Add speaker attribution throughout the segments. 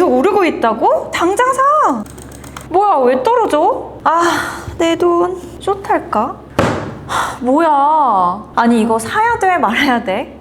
Speaker 1: 계속 오르고 있다고? 당장 사! 뭐야, 왜 떨어져? 내 돈 숏할까? 뭐야, 아니 이거 사야 돼 말아야 돼?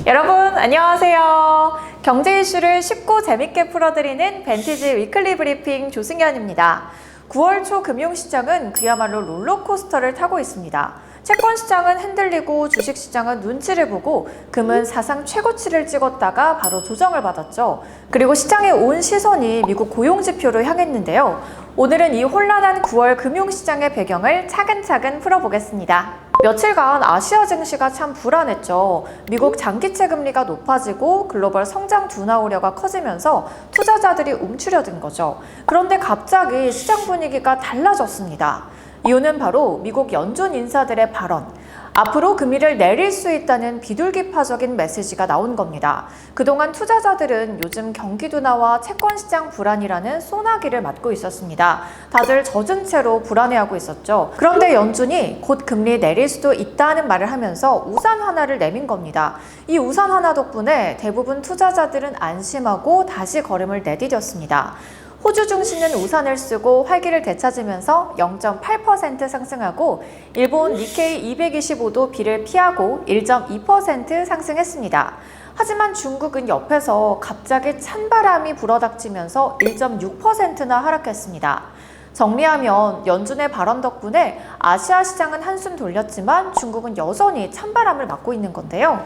Speaker 1: 여러분 안녕하세요. 경제 이슈를 쉽고 재밌게 풀어드리는 벤티지 위클리 브리핑 조승연입니다. 9월 초 금융시장은 그야말로 롤러코스터를 타고 있습니다. 채권 시장은 흔들리고 주식 시장은 눈치를 보고 금은 사상 최고치를 찍었다가 바로 조정을 받았죠. 그리고 시장의 온 시선이 미국 고용지표로 향했는데요. 오늘은 이 혼란한 9월 금융시장의 배경을 차근차근 풀어보겠습니다. 며칠간 아시아 증시가 참 불안했죠. 미국 장기채 금리가 높아지고 글로벌 성장 둔화 우려가 커지면서 투자자들이 움츠려든 거죠. 그런데 갑자기 시장 분위기가 달라졌습니다. 이유는 바로 미국 연준 인사들의 발언. 앞으로 금리를 내릴 수 있다는 비둘기파적인 메시지가 나온 겁니다. 그동안 투자자들은 요즘 경기 둔화와 채권 시장 불안이라는 소나기를 맞고 있었습니다. 다들 젖은 채로 불안해하고 있었죠. 그런데 연준이 곧 금리 내릴 수도 있다는 말을 하면서 우산 하나를 내민 겁니다. 이 우산 하나 덕분에 대부분 투자자들은 안심하고 다시 걸음을 내디뎠습니다. 호주 증시는 우산을 쓰고 활기를 되찾으면서 0.8% 상승하고 일본 니케이 225도 비를 피하고 1.2% 상승했습니다. 하지만 중국은 옆에서 갑자기 찬바람이 불어닥치면서 1.6%나 하락했습니다. 정리하면 연준의 발언 덕분에 아시아 시장은 한숨 돌렸지만 중국은 여전히 찬바람을 맞고 있는 건데요.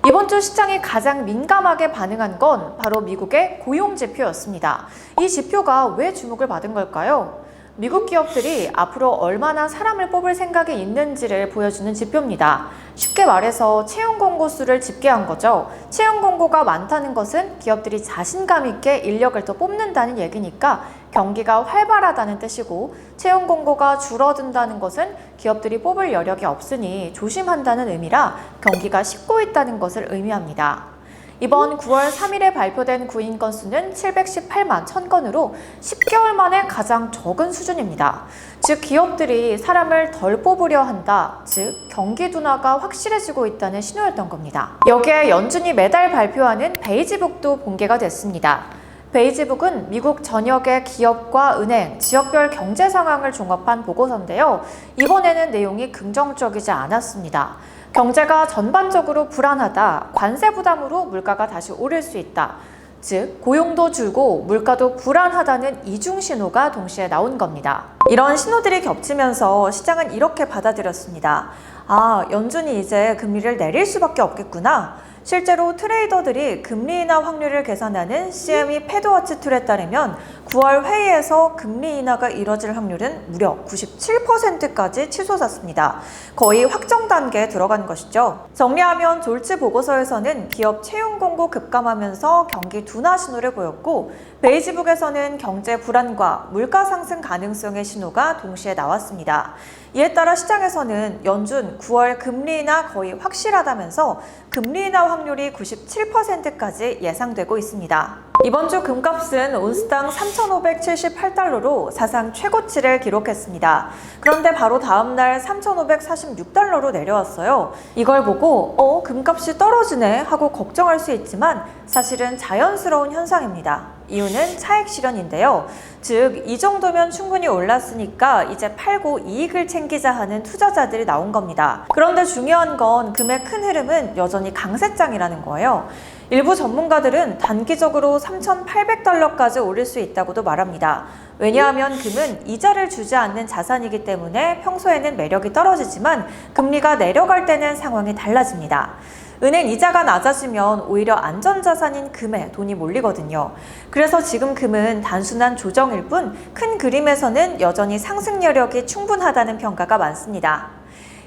Speaker 1: 이번 주 시장이 가장 민감하게 반응한 건 바로 미국의 고용지표였습니다. 이 지표가 왜 주목을 받은 걸까요? 미국 기업들이 앞으로 얼마나 사람을 뽑을 생각이 있는지를 보여주는 지표입니다. 쉽게 말해서 채용 공고 수를 집계한 거죠. 채용 공고가 많다는 것은 기업들이 자신감 있게 인력을 더 뽑는다는 얘기니까 경기가 활발하다는 뜻이고, 채용 공고가 줄어든다는 것은 기업들이 뽑을 여력이 없으니 조심한다는 의미라 경기가 식고 있다는 것을 의미합니다. 이번 9월 3일에 발표된 구인 건수는 718만 1000건으로 10개월 만에 가장 적은 수준입니다. 즉 기업들이 사람을 덜 뽑으려 한다, 즉 경기 둔화가 확실해지고 있다는 신호였던 겁니다. 여기에 연준이 매달 발표하는 베이지북도 공개가 됐습니다. 베이지북은 미국 전역의 기업과 은행, 지역별 경제 상황을 종합한 보고서인데요. 이번에는 내용이 긍정적이지 않았습니다. 경제가 전반적으로 불안하다, 관세 부담으로 물가가 다시 오를 수 있다. 즉, 고용도 줄고 물가도 불안하다는 이중 신호가 동시에 나온 겁니다. 이런 신호들이 겹치면서 시장은 이렇게 받아들였습니다. 연준이 이제 금리를 내릴 수밖에 없겠구나. 실제로 트레이더들이 금리 인하 확률을 계산하는 CME 패드워치 툴에 따르면 9월 회의에서 금리 인하가 이뤄질 확률은 무려 97%까지 치솟았습니다. 거의 확정 단계에 들어간 것이죠. 정리하면 졸지 보고서에서는 기업 채용 공고 급감하면서 경기 둔화 신호를 보였고, 베이지북에서는 경제 불안과 물가 상승 가능성의 신호가 동시에 나왔습니다. 이에 따라 시장에서는 연준 9월 금리 인하 거의 확실하다면서 금리 인하 확률이 97%까지 예상되고 있습니다. 이번 주 금값은 온스당 3,578달러로 사상 최고치를 기록했습니다. 그런데 바로 다음날 3,546달러로 내려왔어요. 이걸 보고 금값이 떨어지네 하고 걱정할 수 있지만 사실은 자연스러운 현상입니다. 이유는 차익 실현인데요. 즉, 이 정도면 충분히 올랐으니까 이제 팔고 이익을 챙기자 하는 투자자들이 나온 겁니다. 그런데 중요한 건 금의 큰 흐름은 여전히 강세장이라는 거예요. 일부 전문가들은 단기적으로 3,800달러까지 오를 수 있다고도 말합니다. 왜냐하면 금은 이자를 주지 않는 자산이기 때문에 평소에는 매력이 떨어지지만 금리가 내려갈 때는 상황이 달라집니다. 은행 이자가 낮아지면 오히려 안전자산인 금에 돈이 몰리거든요. 그래서 지금 금은 단순한 조정일 뿐 큰 그림에서는 여전히 상승 여력이 충분하다는 평가가 많습니다.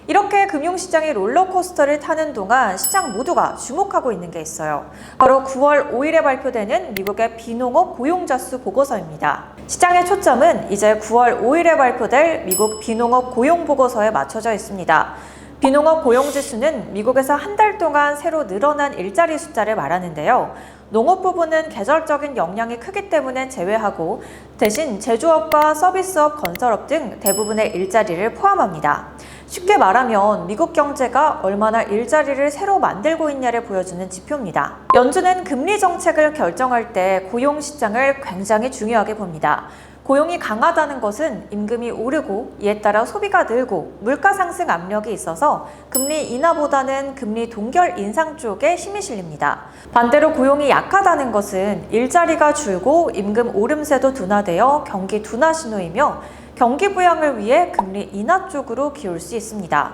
Speaker 1: 이렇게 금융시장이 롤러코스터를 타는 동안 시장 모두가 주목하고 있는 게 있어요. 바로 9월 5일에 발표되는 미국의 비농업 고용자 수 보고서입니다. 시장의 초점은 이제 9월 5일에 발표될 미국 비농업 고용 보고서에 맞춰져 있습니다. 비농업 고용지수는 미국에서 한 달 동안 새로 늘어난 일자리 숫자를 말하는데요. 농업 부분은 계절적인 영향이 크기 때문에 제외하고 대신 제조업과 서비스업, 건설업 등 대부분의 일자리를 포함합니다. 쉽게 말하면 미국 경제가 얼마나 일자리를 새로 만들고 있냐를 보여주는 지표입니다. 연준은 금리 정책을 결정할 때 고용 시장을 굉장히 중요하게 봅니다. 고용이 강하다는 것은 임금이 오르고 이에 따라 소비가 늘고 물가 상승 압력이 있어서 금리 인하보다는 금리 동결 인상 쪽에 힘이 실립니다. 반대로 고용이 약하다는 것은 일자리가 줄고 임금 오름세도 둔화되어 경기 둔화 신호이며 경기 부양을 위해 금리 인하 쪽으로 기울 수 있습니다.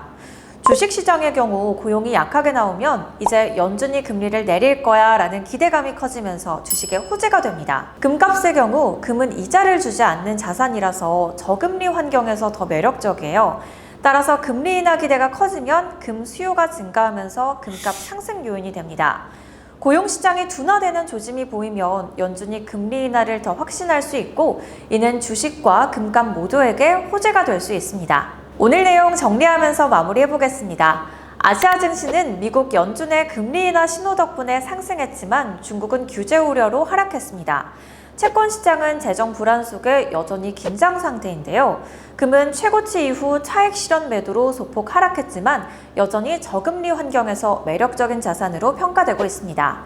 Speaker 1: 주식시장의 경우 고용이 약하게 나오면 이제 연준이 금리를 내릴 거야 라는 기대감이 커지면서 주식의 호재가 됩니다. 금값의 경우 금은 이자를 주지 않는 자산이라서 저금리 환경에서 더 매력적이에요. 따라서 금리 인하 기대가 커지면 금 수요가 증가하면서 금값 상승 요인이 됩니다. 고용시장이 둔화되는 조짐이 보이면 연준이 금리 인하를 더 확신할 수 있고 이는 주식과 금값 모두에게 호재가 될 수 있습니다. 오늘 내용 정리하면서 마무리해보겠습니다. 아시아 증시는 미국 연준의 금리 인하 신호 덕분에 상승했지만 중국은 규제 우려로 하락했습니다. 채권 시장은 재정 불안 속에 여전히 긴장 상태인데요. 금은 최고치 이후 차익 실현 매도로 소폭 하락했지만 여전히 저금리 환경에서 매력적인 자산으로 평가되고 있습니다.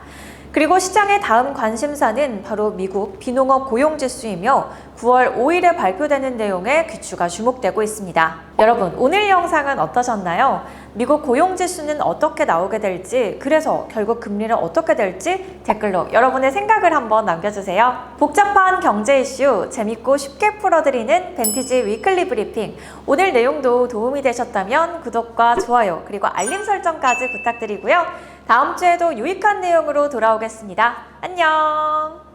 Speaker 1: 그리고 시장의 다음 관심사는 바로 미국 비농업 고용지수이며 9월 5일에 발표되는 내용에 귀추가 주목되고 있습니다. 여러분, 오늘 영상은 어떠셨나요? 미국 고용지수는 어떻게 나오게 될지, 그래서 결국 금리는 어떻게 될지 댓글로 여러분의 생각을 한번 남겨주세요. 복잡한 경제 이슈 재밌고 쉽게 풀어드리는 벤티지 위클리 브리핑. 오늘 내용도 도움이 되셨다면 구독과 좋아요 그리고 알림 설정까지 부탁드리고요. 다음 주에도 유익한 내용으로 돌아오겠습니다. 안녕!